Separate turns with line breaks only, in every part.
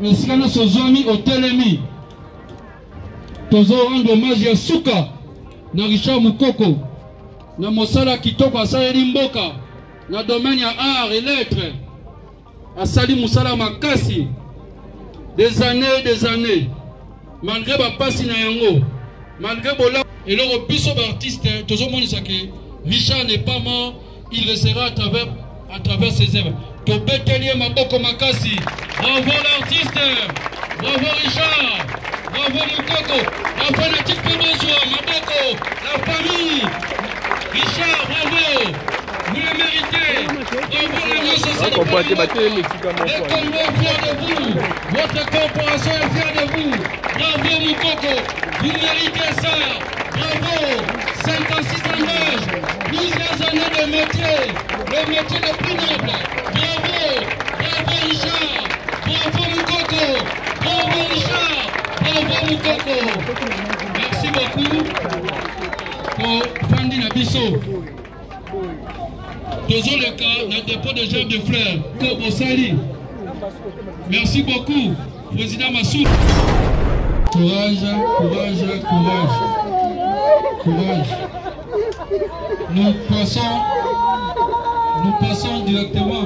esika nyonso ozwami otelemi tozorendre hommage ya suka na Richard Mukoko na mosala kitoko asaleli mboka na domaine ya art et lettres asali mosala makasi des années malgré bapasi na yango malgré bola eloko biso baartiste tozomonisa ke Richard n'est pas mort, il restera à travers ses œuvres. Tobetelie maboko makasi. Bravo l'artiste, bravo Richard, bravo Mukoko, la fanatique Pédozoa, maboko, la famille. Richard, bravo, vous le méritez. Bravo l'Union sociale. Le Congo est fier de vous, votre corporation est fière de vous. Bravo Mukoko, vous méritez ça. Bravo, 56 ans d'âge, plusieurs années de métier, le métier le plus noble. Bravo, bravo Richard, bravo Mukoko, bravo Richard, bravo Mukoko. Merci beaucoup pour Fandi Nabiso. Toujours le cas, notre dépôt de gerbes de fleurs, Kobo Sali. Merci beaucoup, Président Massou. Courage, courage, courage. Courage. Nous passons directement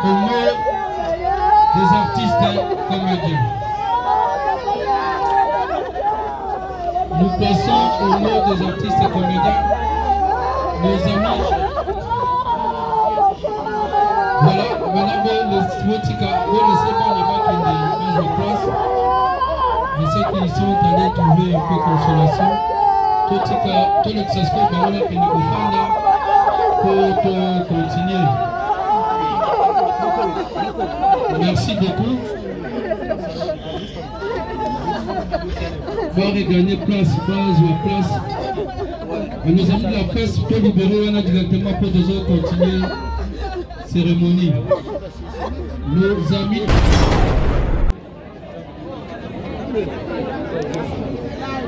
au mot des artistes comédiens. Nous passons au mot des artistes comédiens. Nos amis. Voilà, maintenant le Spotika, le Seba n'est pas qu'il est en place. Je sais qu'ils sont allés trouver un peu de consolation. Tout le Tsasko, Barola et Nukufanda pour continuer. Merci beaucoup. Voir et gagner place, base ou place. Et nos amis de la presse peuvent libérer directement pour deux autres continuer cérémonie. Nos amis.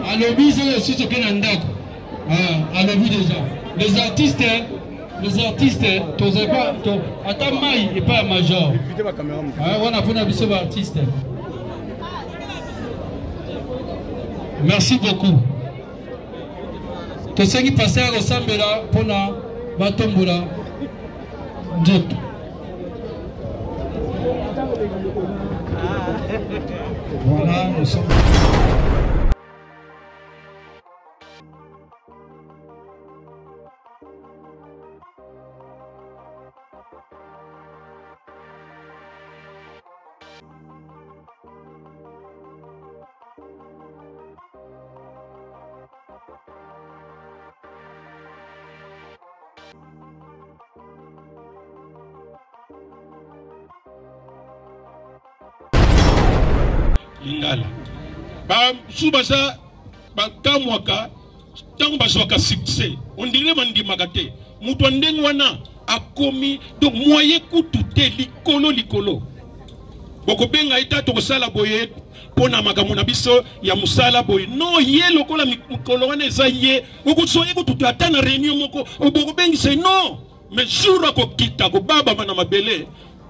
Alors, ils aussi ce qu'on a alors vu déjà. Les artistes, attends, Maï et pas major. On a fait un bisou artiste. Merci beaucoup. Tout ce qui passe à ressemble là, pour la Batomboula, d'autres. Voilà, nous sommes.
Lingala. Ba subasa ba kamwaka tango baswaka succès. On dirait mandi magate. Mutu ndengi wana akomi donc moyen kutute likolo. Boko benga ita to sala boye pona makambo na biso ya musala boye. No ye lokola mikolo wana eza ye. Okuso eko tutu atana réunion moko. Boko bengi c'est non. Mais jour ko kita ko baba mana mabele.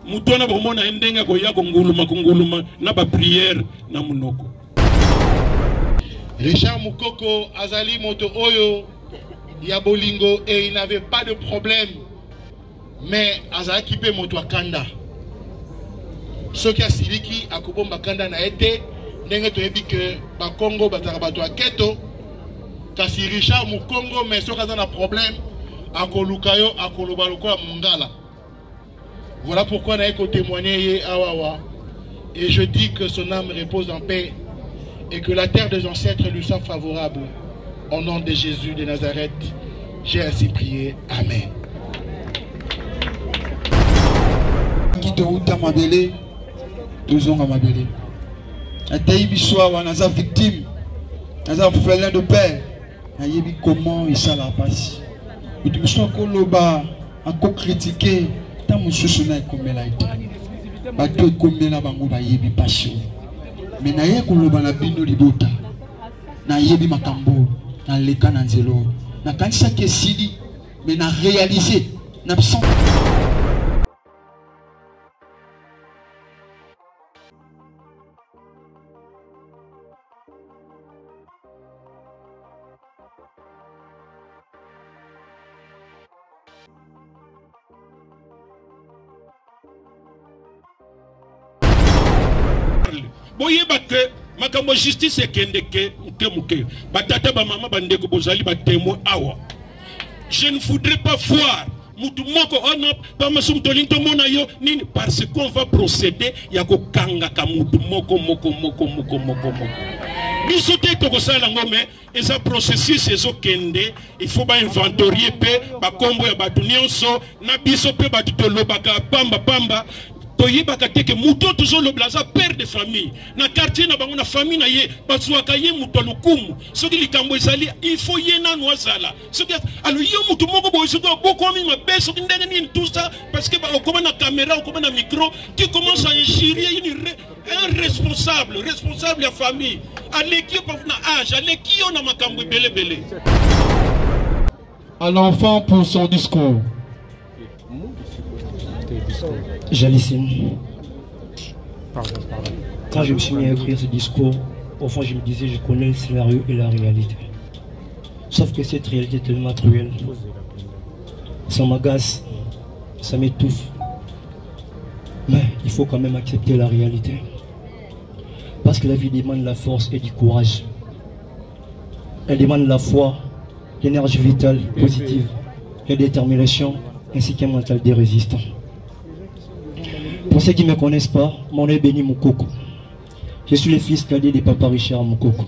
Mutona bomona endenga ko ya konguluma na ba prière na munoko.
Richard Mukoko azali moto oyo ya bolingo et il n'avait pas de problème. Mais azaki pe moto akanda. Soki asiliki akobomba kanda na ete ndenge toyebi ke ba Congo bataka bato aketo kasi Richard Mukongo mais soki aza na problème akoluka yo akoloba lokola mongala. Voilà pourquoi on a témoigné Awawa. Et je dis que son âme repose en paix et que la terre des ancêtres lui soit favorable. Au nom de Jésus de Nazareth, j'ai ainsi prié. Amen.
Victime, de père, comment il s'en la passe. Il faut critiquer. Mususu komela ite bato komela bango bayebi passion mais na ye koloba na bino libota na yebi makambo na leka na nzelo na kanisa ke sidi mais na réaliser na
parle. Boyeba que makambo justice ekendeke muke batata ba mama bandeko bozali ba témoin awa. Je ne voudrais pas voir mutu moko ona pa masum tolinto mona yo nini parce qu'on va procéder ya ko kanga ka mutu moko. Biso te to kosala ngome eza processus ezokende il faut ba inventorier pe ba kombo ya batu nyonso na biso pe batu tolobaka pamba toyeba que muto toujours le blaza père de famille na quartier na bango na famille na ye bazwaka ye muto lukumu soki likambo ezali il faut ye na noazala soki alors yo muto moko boy soki boko mi mabe soki ndenge ni tout ça parce que on commence na caméra on commence na micro tu commences à injurier un responsable de la famille aleki pa na âge aleki on a makambo belé
à l'enfant pour son discours.
Jalissime. Quand je me suis mis à écrire ce discours, au fond je me disais je connais le scénario et la réalité. Sauf que cette réalité est tellement cruelle. Ça m'agace, ça m'étouffe. Mais il faut quand même accepter la réalité. Parce que la vie demande la force et du courage. Elle demande la foi, l'énergie vitale, positive, la détermination, ainsi qu'un mental des résistants. Pour ceux qui ne me connaissent pas, mon nom est Béni Moukoko. Je suis le fils cadet de Papa Richard Moukoko.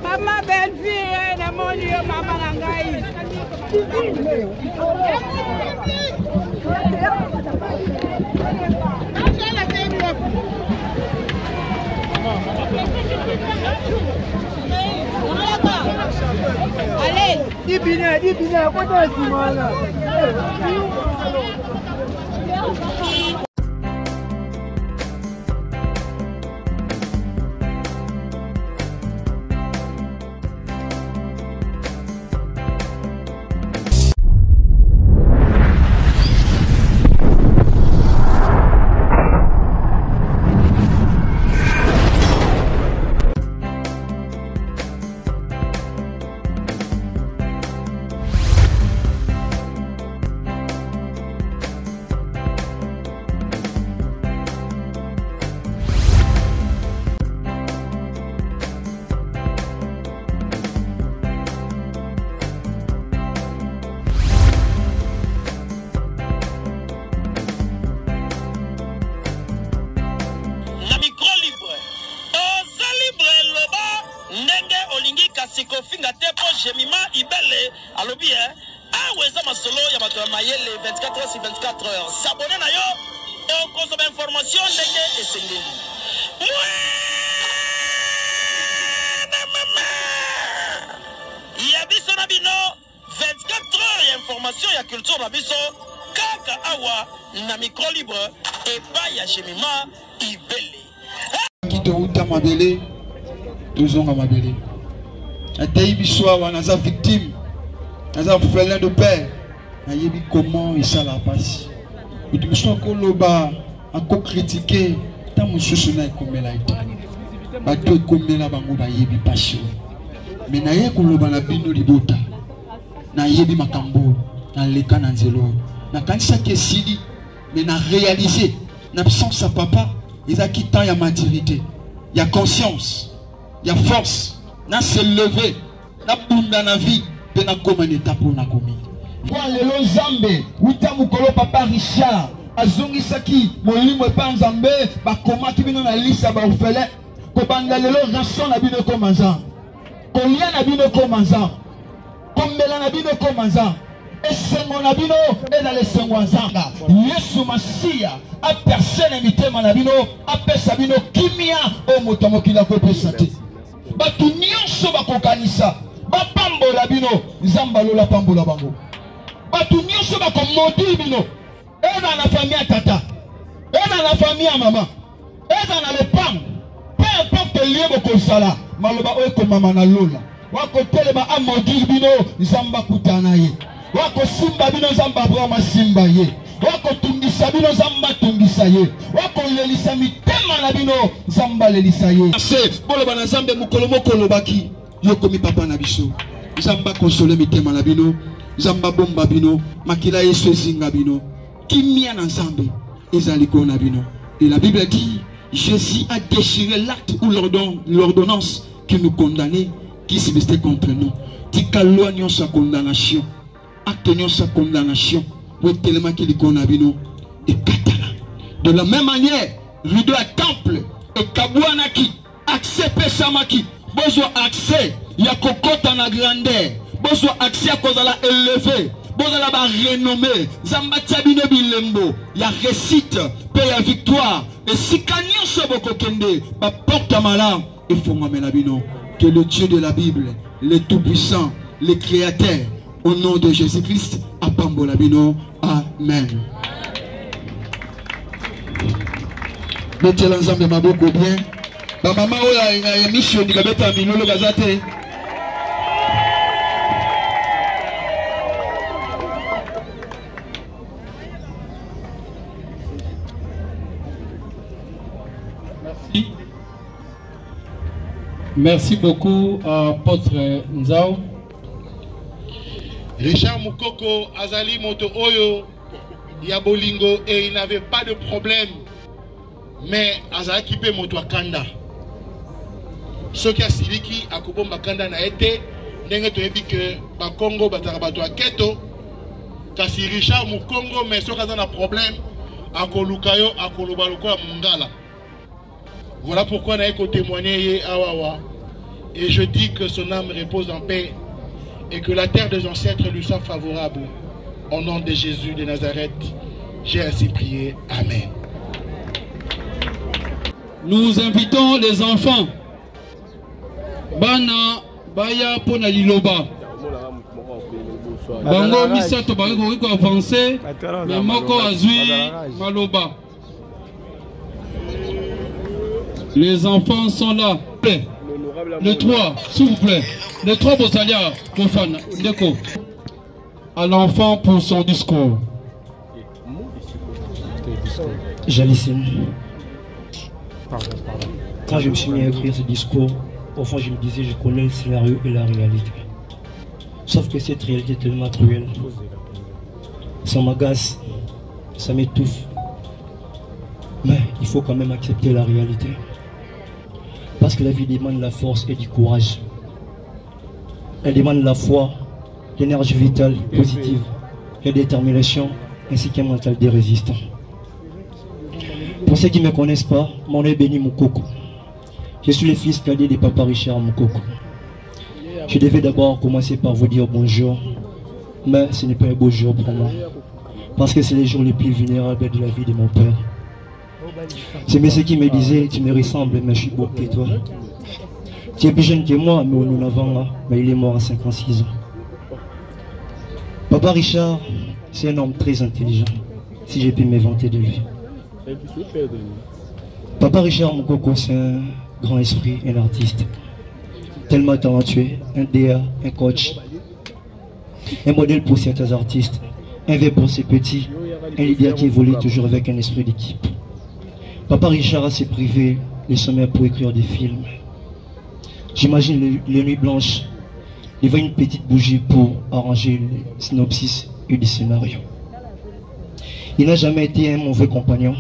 Maman belle-fille, mon Dieu, maman Langaï. Allez, dis bien, quoi est-ce là?
Sikofinga tepo jemima ibele alobi aweza masolo ya bato ya mayele 24 heures sur 24 heures s'abonner na yo et consommer information ndenge esengeli ya biso na bino 24 heures ya information ya culture na biso kaka awa na micro libre et pas ya jemima ibele
Kito uta mabele tozonga mabele Atei biswa wanaza victime, naza orphelin de père. Nayebi comment il ça la passe. Tu me sens koloba, ako critiquer, ta mususu na ekomela ite. Bato ekomela bango ba yebi passion. Mais naye koloba na bino libota. Na yebi makambo, na leka na nzelo. Na kanisa ke sidi, mais na réaliser, na absence sa papa, ils a quitté ya maturité, ya conscience, ya force. Na se lever na bunda na vie pe na koma n'état pour na komi
kwa lelo Zambe uta mukolo Papa Richard azongi saki molimo pa Nzambe bakoma kibino na lisa ba orphelin ko banda lelo rançon na bino ko manza kolia na bino ko manza kombela na bino ko manza esengo na bino eza le sengo nzanga Yesu Masia a personne mitema na bino apesa bino kimia o moto mokila ko pesa te batu nyonso bakokanisa bapambola bino nzamba lola pambola bango batu nyonso bakomodi bino eza na famille ya tata eza na famille ya mama eza na le pam peu importe atelier bokosala maloba oyo komama na lola wakotelema amodire bino nzamba kutana ye wakosimba bino nzamba abrahama simba ye wakotungisa bino nzamba tungisa ye wakolelisa mitema na bino nzamba lelisa ye boloba na nzambe mokolo mokolobaki yokomi papa na biso nzamba konsole mitema na bino nzamba bomba bino makila yesu ezinga bino kimia na nzambe ezali kona bino. Et la Bible dit Jésus a déchiré l'acte ou l'ordonnance qui nous condamnait, qui subsistait contre nous. Tikaloignon sa condamnation, actenions sa condamnation, ou tellement qu'il y a et katana. De la même manière, rideau à temple et kabouanaki, accès pesamaki, besoin accès, il y a cocotte en grandeur, besoin accès à cause de la élevé. Bozala ba renommé, Zamba Tabino Bilembo, ya récite, paix à victoire, et si Kanyon Soboko Kende, ba porte à malin, et Fongame Labino, que le Dieu de la Bible, le Tout-Puissant, le Créateur, au nom de Jésus-Christ, à Pambo Labino, Amen. Mettez l'ensemble de ma boucle bien. Ba maman, il y a mission, il y a bêta, il y a gazate.
Merci beaucoup à Apôtre Nzao.
Richard Mukoko Azali Moto Oyo Yabolingo et il n'avait pas de problème. Mais Azali Kipe Moto Kanda. Ce qui a siliki à Kubomba Kanda n'a été n'est que Bakongo Batarabato Keto. Kasi Richard Mukongo mais ce qui a un problème à Kolukayo à Kolubaluko à Mungala. Voilà pourquoi on a témoigné à Awawa. Et je dis que son âme repose en paix et que la terre des ancêtres lui soit favorable. Au nom de Jésus de Nazareth, j'ai ainsi prié. Amen.
Nous invitons les enfants. Bana Baya Pona Liloba. Bango Misato Bango avancé. Mais Moko Azui Maloba. Les enfants sont là. Le 3, s'il vous plaît. Le 3 Bosalia, Kofan, Ndeko. À l'enfant pour son discours.
Jalissime. Quand je me suis mis à écrire ce discours, au fond je me disais, je connais le scénario et la réalité. Sauf que cette réalité est tellement cruelle. Ça m'agace, ça m'étouffe. Mais il faut quand même accepter la réalité. Parce que la vie demande la force et du courage. Elle demande la foi, l'énergie vitale, positive, la détermination, ainsi qu'un mental de résistant. Pour ceux qui ne me connaissent pas, mon nom est Béni Mukoko. Je suis le fils cadet de Papa Richard Mukoko. Je devais d'abord commencer par vous dire bonjour, mais ce n'est pas un beau jour pour moi. Parce que c'est les jours les plus vulnérables de la vie de mon père. C'est monsieur qui me disait, tu me ressembles, mais je suis beau que toi. Tu es plus jeune que moi, mais nous n'avons mais il est mort à 56 ans. Papa Richard, c'est un homme très intelligent, si j'ai pu m'inventer de lui. Papa Richard Mukoko, c'est un grand esprit, un artiste, tellement talentueux, un DA, un coach, un modèle pour certains artistes, un verre pour ses petits, un leader qui évolue toujours avec un esprit d'équipe. Papa Richard a ses privés, les sommets pour écrire des films. J'imagine les nuits blanches, il y avait une petite bougie pour arranger les synopsis et les scénarios. Il n'a jamais été un mauvais compagnon.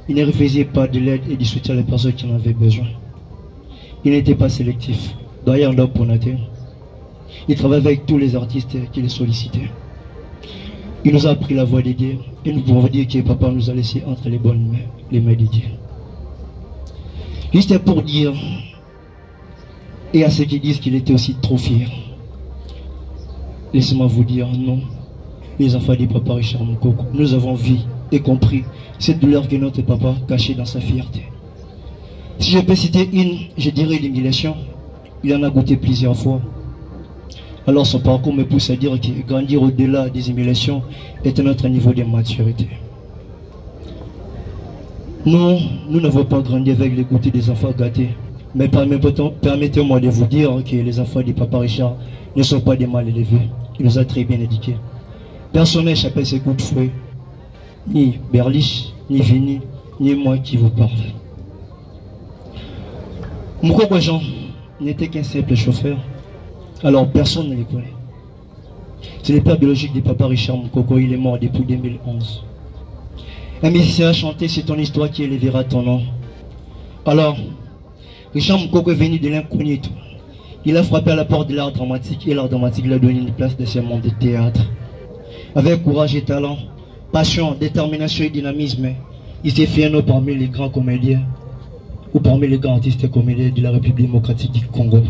Il ne refusait pas de l'aide et du soutien à les personnes qui en avaient besoin. Il n'était pas sélectif. D'ailleurs, il travaillait avec tous les artistes qui les sollicitaient. Il nous a appris la voie des dieux et nous pouvons dire que papa nous a laissé entre les bonnes mains, les mains des dieux. Juste pour dire, et à ceux qui disent qu'il était aussi trop fier, laissez-moi vous dire non, les enfants du papa Richard Mukoko, nous avons vu et compris cette douleur que notre papa cachait dans sa fierté. Si je peux citer une, je dirais l'humiliation. Il en a goûté plusieurs fois. Alors son parcours me pousse à dire que grandir au-delà des humiliations est un autre niveau de maturité. Nous n'avons pas grandi avec les goûters des enfants gâtés Mais permettez-moi de vous dire que les enfants du papa Richard ne sont pas des mal élevés. Il nous a très bien éduqués. Personne n'a échappé à ses coups de fouet. Ni Berlich, ni Vini, ni moi qui vous parle. Moukoko Jean n'était qu'un simple chauffeur. Alors personne ne les connaît. C'est le père biologique du papa Richard Moukoko. Il est mort depuis 2011. Un musicien a chanté, c'est ton histoire qui élèvera ton nom. Alors, Richard Moukoko est venu de l'incognito. Il a frappé à la porte de l'art dramatique et l'art dramatique lui a donné une place dans ce monde de théâtre. Avec courage et talent, passion, détermination et dynamisme, il s'est fait un nom parmi les grands comédiens ou parmi les grands artistes et comédiens de la République démocratique du Congo.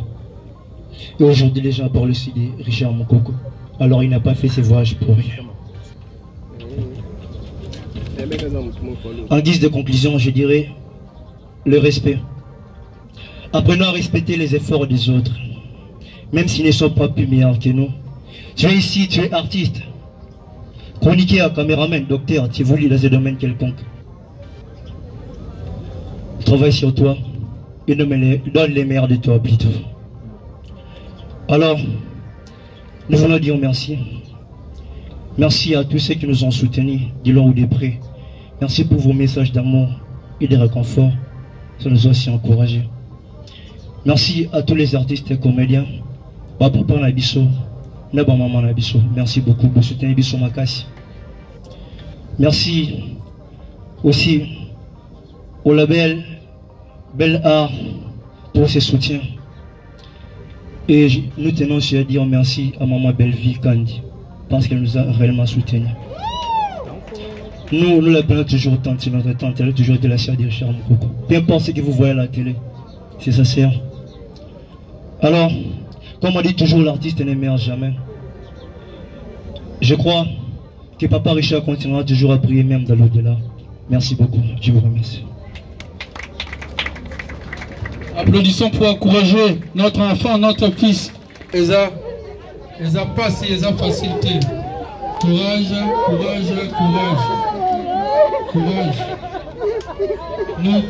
Et aujourd'hui, les gens parlent aussi de Richard Moukoko. Alors, il n'a pas fait ses voyages pour rien. En guise de conclusion, je dirais le respect. Apprenons à respecter les efforts des autres, même s'ils ne sont pas plus meilleurs que nous. Tu es ici, tu es artiste, chroniqueur, caméraman, docteur, tu évolues dans un domaine quelconque. Travaille sur toi et donne les meilleurs de toi plutôt. Alors, nous voulons dire merci. Merci à tous ceux qui nous ont soutenus, de loin ou de près. Merci pour vos messages d'amour et de réconfort. Ça nous a aussi encouragés. Merci à tous les artistes et comédiens. Papa Nabiso, Naba Maman Nabiso. Merci beaucoup pour soutenir Biso Makassi. Merci aussi au label Bel Art pour ses soutiens. Et nous tenons aussi à dire merci à Maman Bellevie Kandi parce qu'elle nous a réellement soutenus. Nous l'appelons toujours tante, c'est notre tante, elle a toujours été la sœur de Richard Moukoko. Peu importe ce que vous voyez à la télé, c'est sa sœur. Alors, comme on dit toujours, l'artiste ne meurt jamais. Je crois que Papa Richard continuera toujours à prier même dans l'au-delà. Merci beaucoup, je vous remercie.
Applaudissons pour encourager notre enfant, notre fils. Eza passe, Eza facilité. Courage, courage, courage. Courage. Nous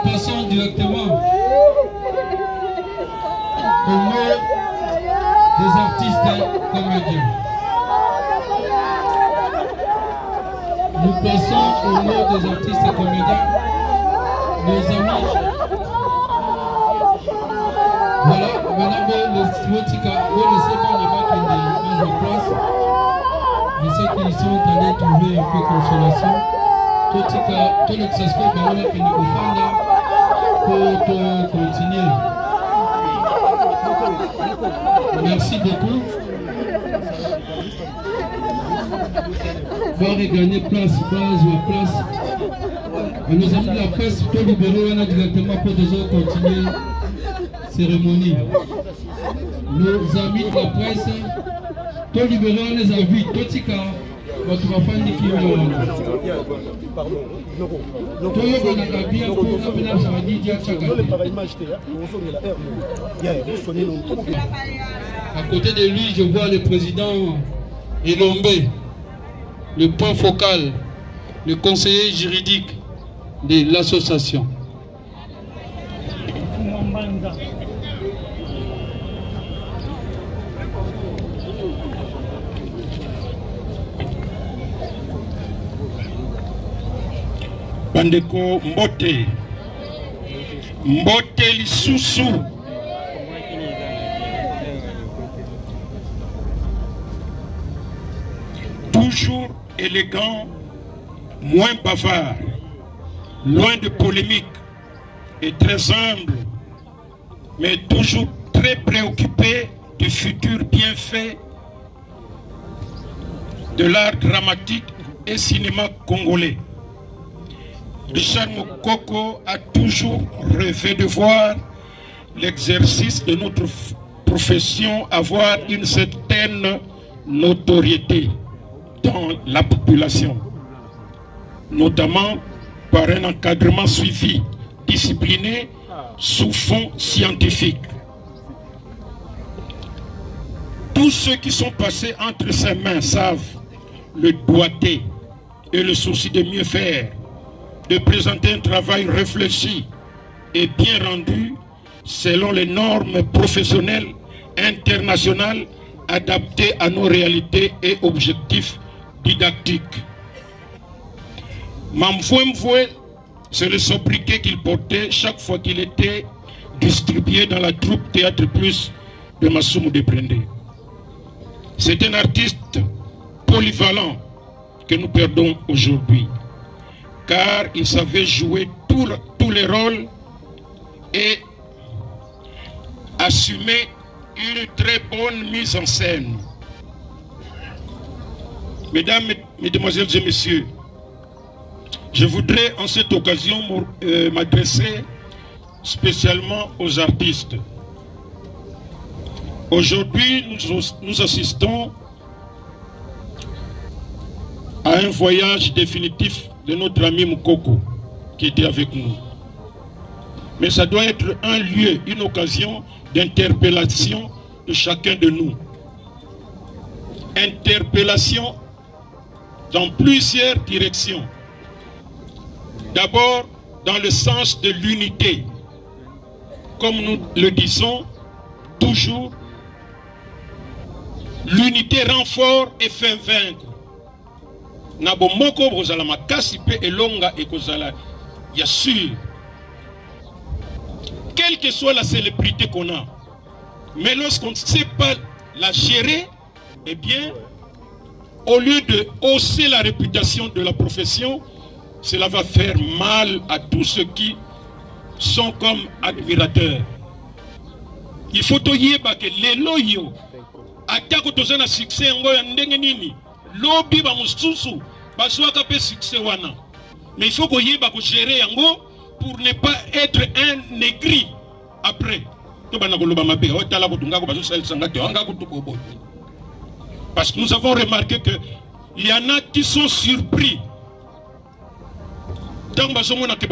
passons directement au mot des artistes et comédiens. Nous passons au mot des artistes et comédiens. Nos amis. Voilà, maintenant le Svotika, le Seba n'est pas qu'il est mis en place. Je sais qu'ils sont allés trouver un peu de consolation. Tout le Xasco, qui nous offre pour continuer. Merci beaucoup. Voir et gagner place. Et nos amis de la presse, tout libérer directement pour des autres continuer cérémonie. Nos amis de la presse, tout libérer les avis, tout tika, votre enfant qui à côté de lui, je vois le président Elombe, le point focal, le conseiller juridique de l'association.
Bandeko Mbote Lisusu toujours élégant, moins bavard, loin de polémique et très humble, mais toujours très préoccupé du futur bienfait de l'art dramatique et cinéma congolais. Richard Moukoko a toujours rêvé de voir l'exercice de notre profession avoir une certaine notoriété dans la population, notamment par un encadrement suivi, discipliné, sous fond scientifique. Tous ceux qui sont passés entre ses mains savent le doigté et le souci de mieux faire, de présenter un travail réfléchi est bien rendu selon les normes professionnelles internationales adaptées à nos réalités et objectifs didactiques. Mamfouemfoué, c'est le sobriquet qu'il portait chaque fois qu'il était distribué dans la troupe Théâtre Plus de Massoumou Deprendé. C'est un artiste polyvalent que nous perdons aujourd'hui, car il savait jouer tous les rôles et assumer une très bonne mise en scène. Mesdames, Mesdemoiselles et Messieurs, je voudrais en cette occasion m'adresser spécialement aux artistes. Aujourd'hui, nous assistons à un voyage définitif de notre ami Moukoko qui était avec nous. Mais ça doit être un lieu, une occasion d'interpellation de chacun de nous. Interpellation dans plusieurs directions. D'abord, dans le sens de l'unité. Comme nous le disons toujours, l'unité rend fort et fait vaincre. Nabo moko bozala makasi pe elonga ekozala ya sûr. Quelle que soit la célébrité qu'on a, mais lorsqu'on ne sait pas la gérer, eh bien, au lieu de hausser la réputation de la profession, cela va faire mal à tous ceux qui sont comme admirateurs. Il faut toyer que les loyaux, atako tozana succès ngoya ndenge nini, lobi ba mususu, ba swaka pe succès wana. Mais il faut qu'on y ait gérer yango pour ne pas être un négri après. Parce que nous avons remarqué qu'il y en a qui sont surpris. Tant que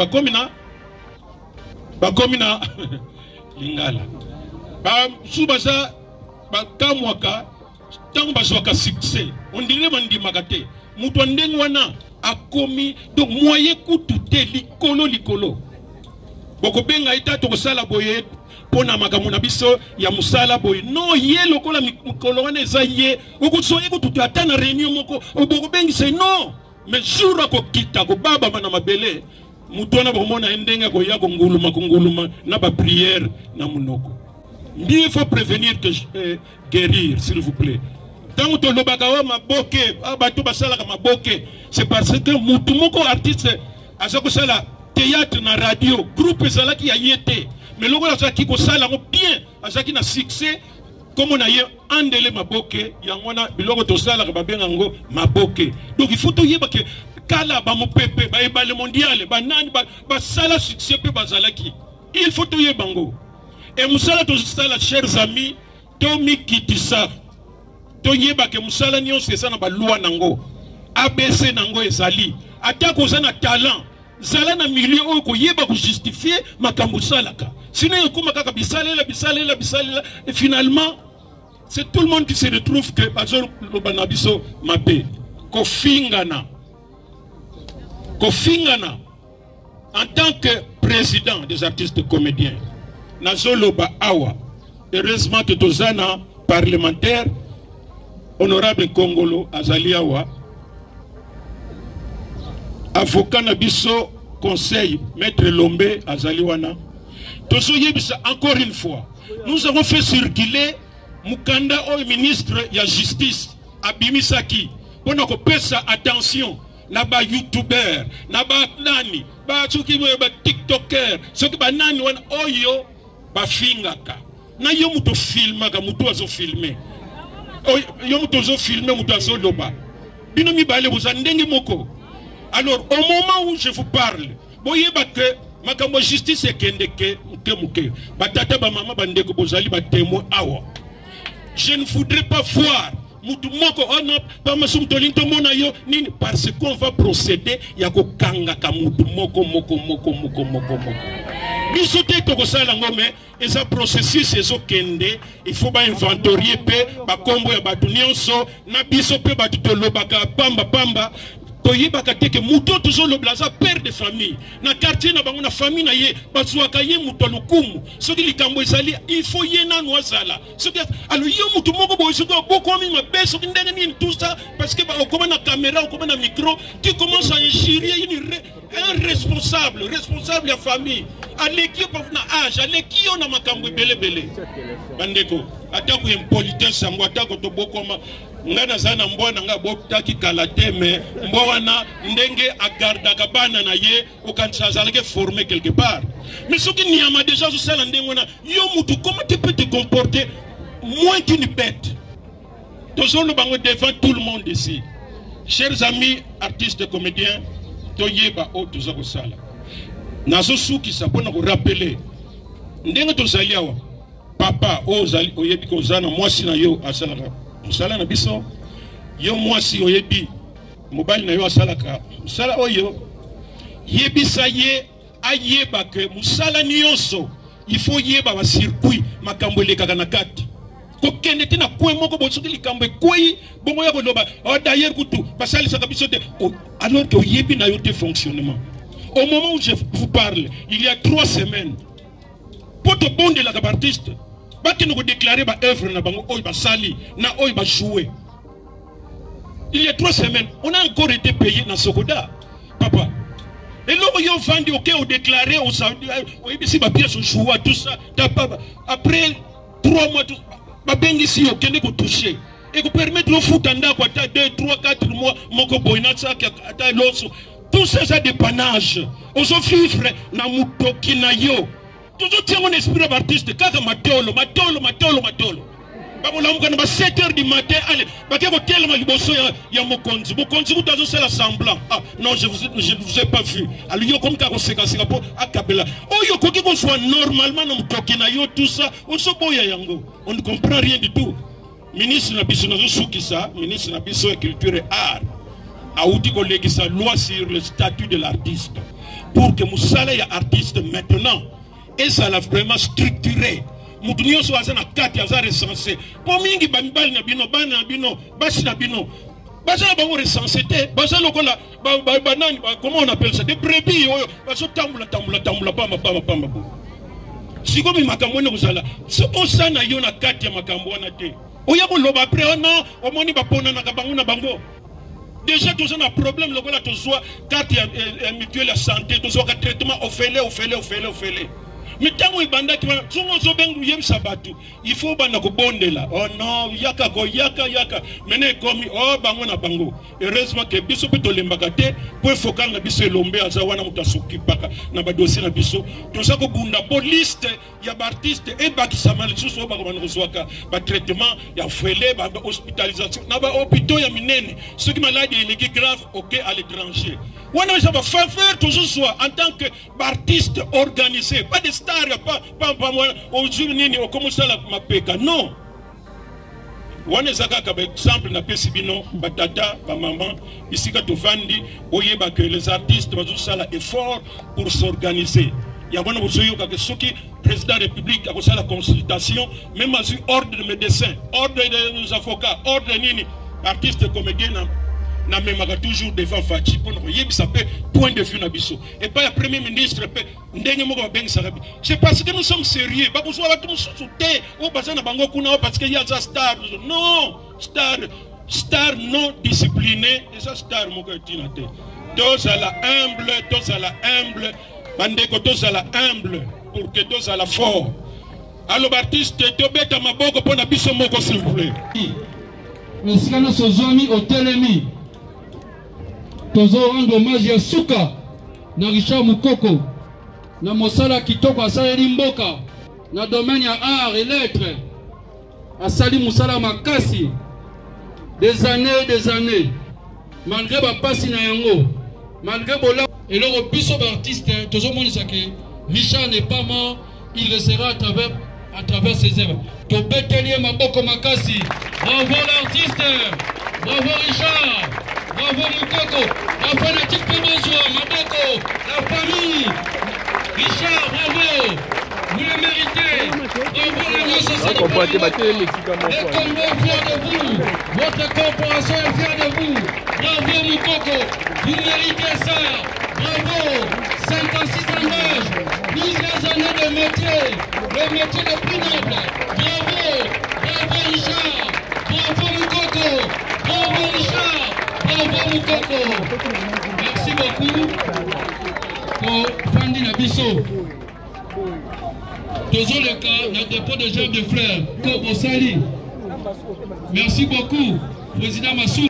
bakomina lingala subasa bakamwaka tant baswaka succès on dirait mandi magate mutu ndenge wana akomi donc moyen kutu te likolo boko benga ita to sala boye pona makambo na biso ya musala boye no ye lokola mikolo wana eza ye okusoye kutu ata na réunion moko boko bengi c'est non mais jour akokita ko baba mana mabele mutu wana bomona ndenge ko ya konguluma na ba prière na munoko. Il faut prévenir que guérir, s'il vous plaît. Tant que le bagawa maboke, abatu basala maboke, c'est parce que mutumoko artiste a ça que ça la théâtre na radio, groupe sala qui a yété, mais le gars qui ko sala bien, a ça qui na succès, comme on a eu andele maboke, yangona biloko to sala ka bien ngo maboke. Donc il faut to yeba que kala ba mo pepe, ba le mondial, ba nani ba sala succès pe bazala qui. Il faut to yebango. Et Moussala Tosala, chers amis, Tomi Kitissa, Tonyeba que Moussala Nyon c'est ça na ba loi nango, ABC nango ezali, atako zana talent, zala na milieu ko yeba ko justifier makambusala ka. Sinon yoko makaka bisalela, et finalement c'est tout le monde qui se retrouve que bazor lo banabiso mabe, kofingana, en tant que président des artistes comédiens. Nazoloba Awa, heureusement que Tozana, parlementaire, honorable Kongolo Azali Awa, avocat Nabiso, conseil, maître Lombe Azaliwana, Tozoyebisa encore une fois, nous avons fait circuler Mukanda au ministre de la Justice, Abimisaki, pour nous faire attention, naba YouTuber, naba nani, ba TikToker, ce qui ba nani wan oyo, bafingaka na yo muto filmaka muto azo filmer yo muto azo filmer muto azo loba bino mibale boza ndenge moko. Alors au moment où je vous parle boyeba que makambo justice ekendeke muke batata ba mama bandeko bozali ba témoin awa. Je ne voudrais pas voir mutu moko ona pa masum tolinto mona yo nini parce qu'on va procéder ya ko kanga ka mutu moko. Bisote tokosala ngome eza processus ezokende, il faut ba inventorier pe ba kombo ya batu nyonso na biso pe batu tolobaka pamba toyebaka te ke muto toujours le blaza père de famille na quartier na bango na famille na ye bazwaka ye muto lokumu soki likambo ezali il faut ye nanu azala soki alors yo mutu moko boye soki obokomi mabe soki ndenge nini tout ça parce que okoma na caméra okoma na micro tu commences à injurier un responsable ya famille aleki na âge aleki yo na makambo ebele bandeko atako impolitesse yango atako tobokoma nga nazana mbwana nga botaki kalate mais mbwana ndenge agardaka bana na ye okanisa azalaki formé quelque part mais soki niama déjà osala ndenge wana yo mutu comment tu peux te comporter moins qu'une bête tozolo bango devant tout le monde ici chers amis artistes comédiens toyeba o toza kosala nazosukisa mpona korapele ndenge tozali awa papa oyebi kozana mwasi na yo asalaka musala na biso yo mwasi oyebi mobali na yo asalaka musala oyo yebisa ye ayeba ke musala nyonso il faut yeba ba circuit makambo elekaka na kati kokende te na kwe moko bosoki likambo ekwei bongo ya koloba d'ailleurs kutu basalisaka biso te alors que oyebi na yo te fonctionnement. Au moment où je vous parle, il y a 3 semaines, pour te bon de la artiste, pas que nous déclarer ma œuvre na bango oy ba sali na oy ba jouer. Il y a 3 semaines, on a encore été payé dans Sokoda, papa. Et là on vendu OK on déclaré on Saudi, on ici ba pièce jouer tout ça, après 3 mois tout ba bengi si OK ne ko toucher. Et vous permettre de foot anda quoi 2 3 4 mois moko boyna ça ata loso. Tout ça, c'est dépannage. On s'en fiche, na mutoki na yo. Toujours tiens mon esprit d'artiste. Kaka matolo. Babola mukana ba 7h du matin. Allez, bakeko tellement liboso ya mokonzi. Mokonzi utazo sala semblant. Ah non, je vous ai pas vu. Alors yo comme kako seka po akabela. Oh yo koki ko soit normalement na mutoki na yo tout ça. On se boya yango. On ne comprend rien du tout. Ministre na biso nazo sukisa, ministre na biso ya culture et art. A outi collègue sa loi sur le statut de l'artiste pour que Moussala ya artiste maintenant et ça l'a vraiment structuré. Moutounio soit na 4 ya recensé. Pour mingi bambal na bino bana na bino basi na bino. Basa na bango recensé te. Basa lokola banani comment on appelle ça des brebis oyo baso tambula pamba. Si comme makambo na kozala. So osana yo na 4 ya makambo na te. Oya ko loba après oh non omoni ba pona na bango na bango. Déjà, tous on a un problème, le tu sois carte mutuelle de santé, tu sois traitement offélé. Mais tant que banda qui va, il faut banda ko bonde là. Oh non, yaka. Mene komi oh bango na bango. Heureusement que biso peut lembakate pour focal na biso lombe azawana mutasuki paka na ba dossier na biso. To ça ko bunda liste ya artiste et ba kisama le sous ba ko banozwaka ba traitement ya offélé ba hospitalisation na ba hôpitaux ya minene. Ceux qui malades et grave OK à l'étranger. Wana ça va faire toujours soit en tant que artiste organisé, pas de star, pas moi au nini au comment ça la mapeka non. Wana zaka ka exemple na pesibino batata ba maman ici ka to vandi oyeba que les artistes bazo sala effort pour s'organiser. Il y a bon bozoyo ka soki président de la République a fait la consultation même à ordre de médecins, ordre des avocats, ordre nini artistes comédiens na même toujours devant Fati pour nous ça peut point de vue na biso et pas le premier ministre peut ndenge moko bengi sarabi c'est parce que nous sommes sérieux pas besoin de tout sauter au bazana bango kuna parce qu'il y a ça star non star non discipliné et ça star moko tinate tous à la humble bandeko tous à la humble pour que tous à la fort alors artiste tobeta maboko pour na biso moko s'il vous plaît
esika nyonso ozwami otelemi tozo rendre hommage ya suka na Richard Mukoko na mosala kitoko asaleli mboka na domaine ya art et lettres asali musala makasi des années malgré bapasi na yango malgré bola eloko biso baartiste tozo monisa ke Richard n'est pas mort, il restera à travers ses œuvres. Tobeteli maboko makasi. Bravo l'artiste, bravo Richard, bravo Mukoko, la fanatique Pemazoa, Maboko, la famille. Richard, bravo, vous le méritez. Bravo l'Union sociale. Le Congo est fier de vous, votre corporation est fière de vous. Bravo Mukoko. Moukoko. Vous méritez ça. Bravo. 56 ans d'âge. Plusieurs années de métier. Le métier le plus noble. Bravo. Bravo Richard. Bravo Moukoko. Bravo Richard. Bravo Moukoko. Merci beaucoup. Pour Fandi Nabiso. Toujours le cas, notre dépôt de gerbes de fleurs. Kobo Sali. Merci beaucoup, Président Massou.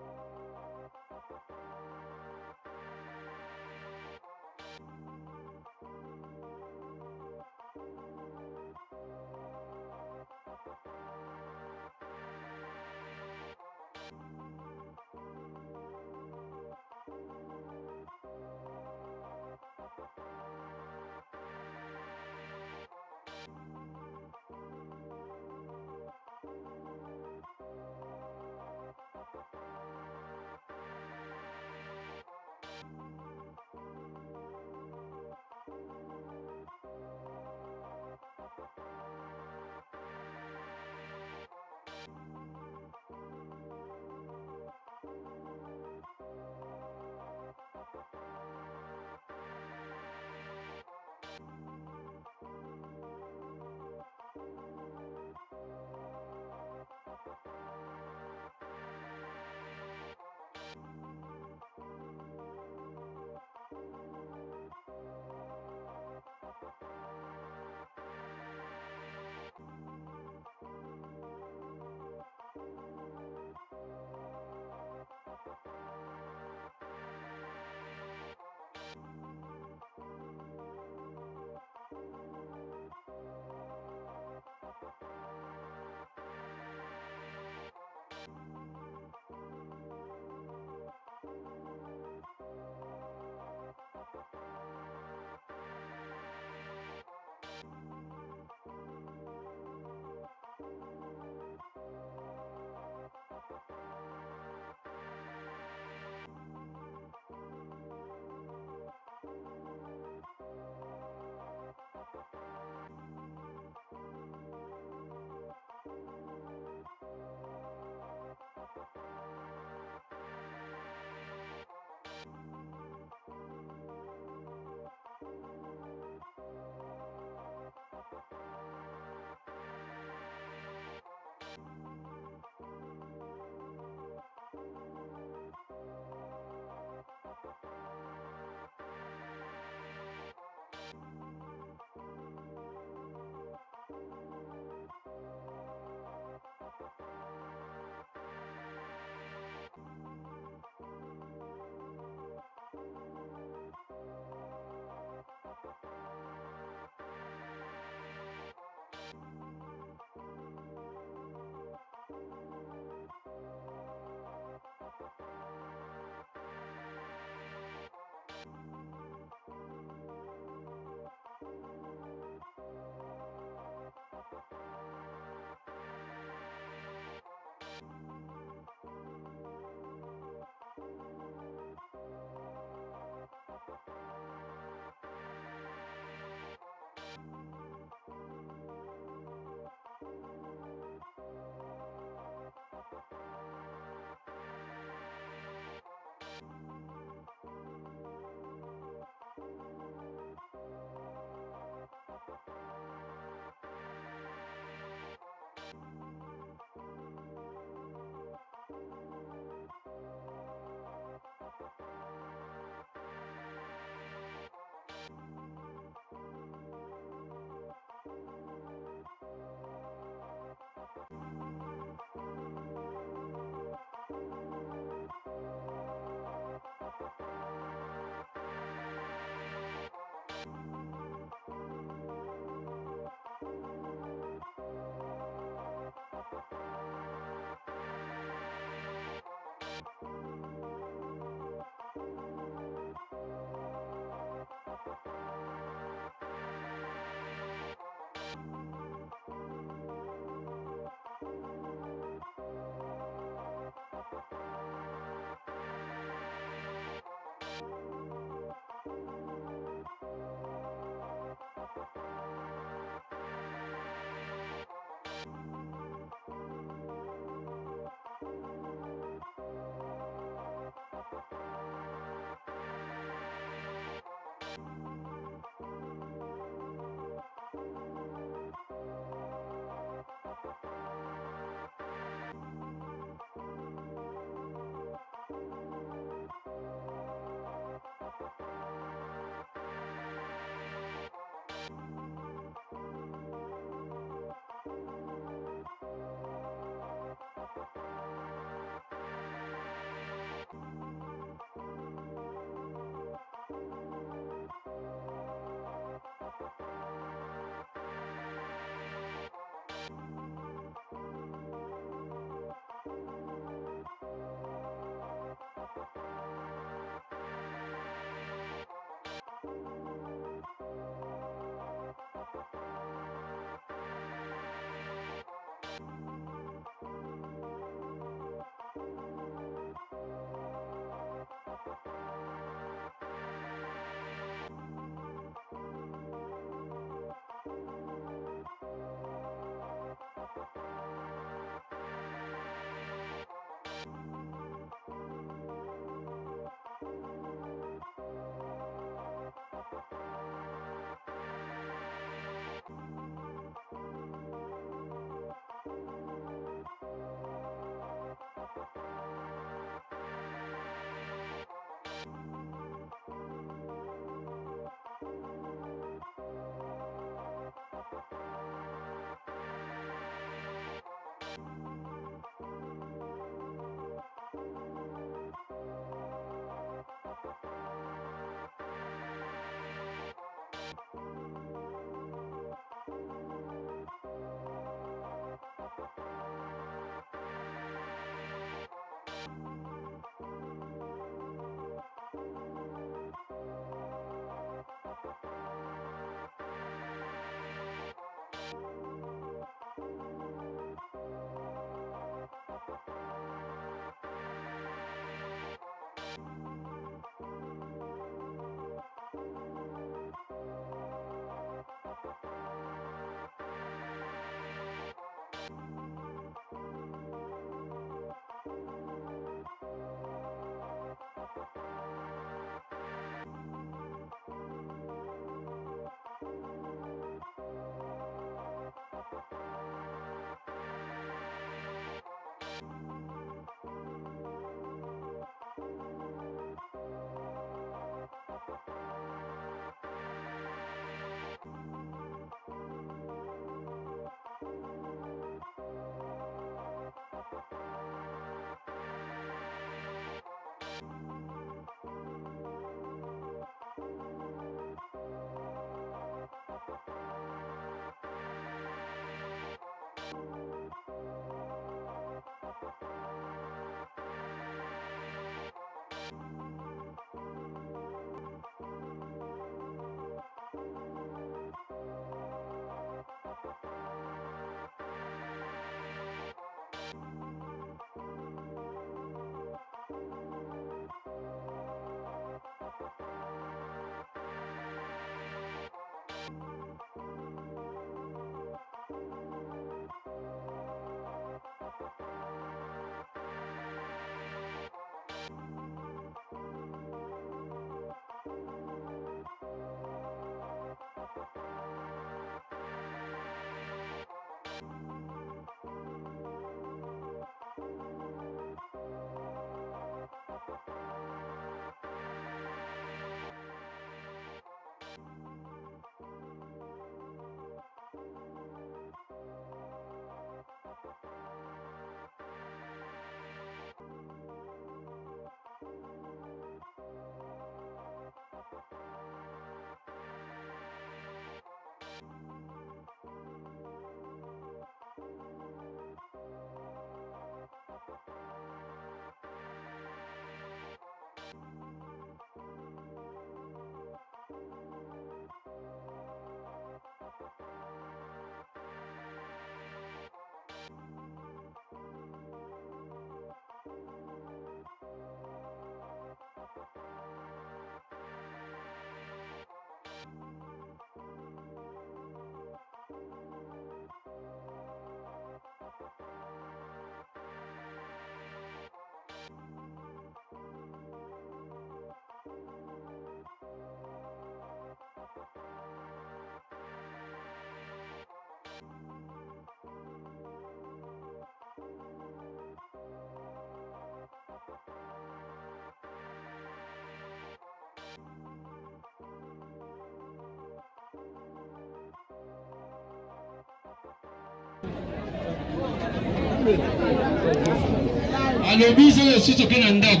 Alobi, c'est aussi ce qu'on a dit.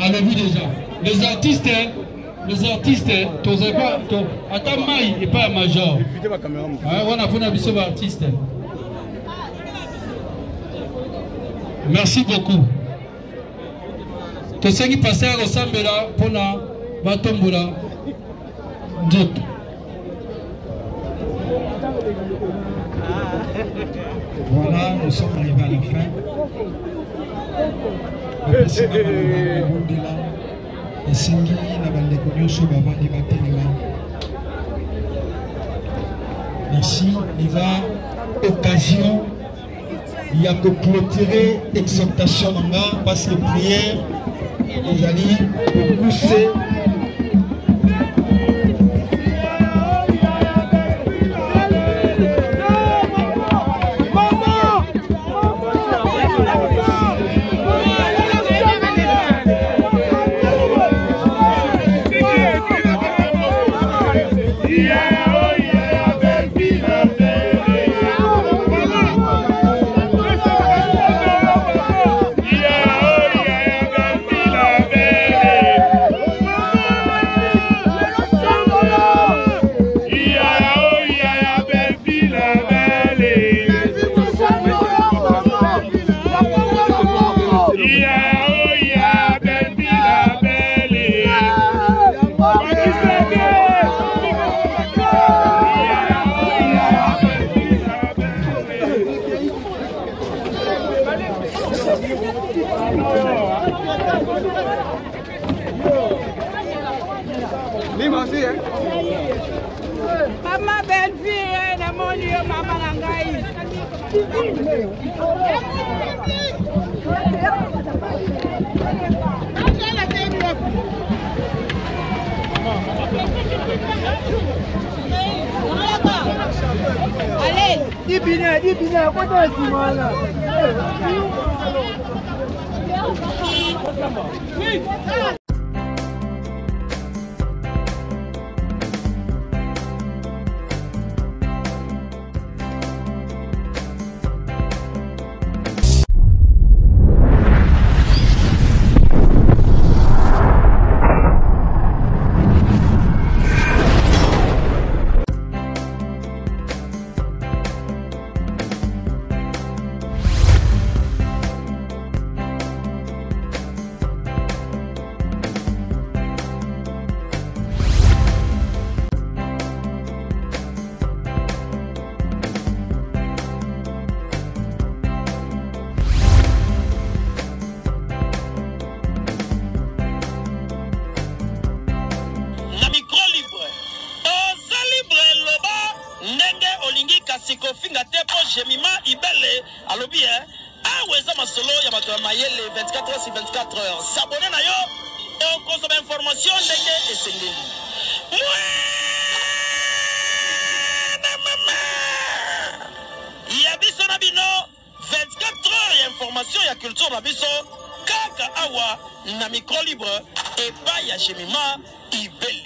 Alobi déjà. Les artistes, attends, Maï et pas Major. On a fait un bisou artiste. Merci beaucoup. Tout ce qui passe à ressemble là pour la Batomboula.
Voilà, nous sommes arrivés à la fin. Merci. Il va occasion. Il y a que clôturer l'exhortation parce que prière, les amis, pour pousser.
Maman belle fille, na mon Dieu, maman Langaï. Allez, dis bien, quoi est-ce là?
Kofinga tepo Jemima Ibele alobi aweza masolo ya bato ya mayele 24 heures sur 24 heures s'abonner na yo et consommer information ndenge esengeli ya biso na bino 24 heures ya information ya culture na biso kaka awa na micro libre et pas ya Jemima Ibele.